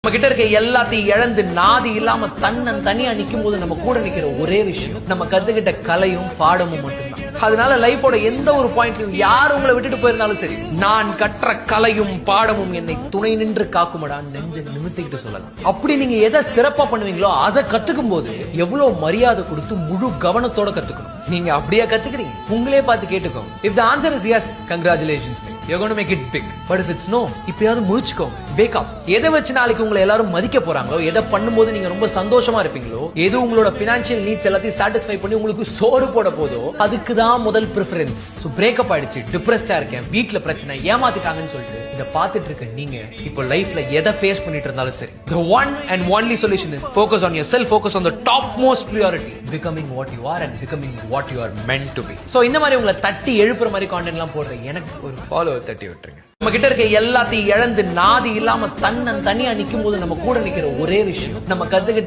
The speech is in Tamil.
நம்ம கிட்ட இருக்க எல்லாத்தையும் இழந்து நாதி இல்லாம தனியா நிக்கும் போது நம்ம கூட நிக்கிற ஒரே விஷயம் நம்ம கத்துக்கிட்ட கலையும் பாடமும் மட்டும்தான். அதனால லைஃபோட எந்த ஒரு பாயிண்ட்லயும் யார் உங்களை விட்டுட்டு போயிருந்தாலும் சரி, நான் கற்ற கலையும் பாடமும் என்னை துணை நின்று காக்குமடா நெஞ்ச நிமித்திக்கிட்டு சொல்லலாம். அப்படி நீங்க எதை சிறப்பா பண்ணுவீங்களோ அதை கத்துக்கும் போது எவ்வளவு மரியாதை கொடுத்து முழு கவனத்தோட கத்துக்கணும். நீங்க அப்படியே கத்துக்கிறீங்க, உங்களே பார்த்து கேட்டுக்கோங்க. If the answer is yes, congratulations. You're going to make it big. But if it's no, இப்பயாவது முழிச்சுக்கோங்க. Wake up. எதை வச்சு நாளைக்கு உங்களை எல்லாரும் மதிக்க போறாங்களோ, எதை பண்ணும்போது நீங்க ரொம்ப சந்தோஷமா இருப்பீங்களோ, எது உங்களோட பினான்சியல் நீட்ஸ் எல்லாத்தையும் சாட்டிஸ்ஃபை பண்ணி உங்களுக்கு சோறு போட போதோ அதுக்கு தான் முதல் பிரெஃபரன்ஸ். சோ பிரேக்கப் ஆயிடுச்சு, டிப்ரெஸ்டா இருக்கேன், வீட்ல பிரச்சனை, ஏமாத்திட்டாங்கன்னு சொல்லிட்டு இத பாத்துட்டு இருக்க நீங்க இப்போ லைஃப்ல எதை ஃபேஸ் பண்ணிட்டு இருந்தாலும் சரி, the one and only solution is focus on yourself, focus on the topmost priority, becoming what you are and becoming what you are meant to be. So இந்த மாதிரி உங்களை தட்டி எழுப்புற மாதிரி கான்டென்ட் எல்லாம் போடுற எனக்கு ஒரு ஃபாலோ தட்டி விட்டுருங்க. நம்ம கிட்ட இருக்க எல்லாத்தையும் இழந்து நாதி இல்லாம தனியா நிக்கும் போது நம்ம கூட நிக்கிற ஒரே விஷயம் நம்ம கத்துக்கிட்ட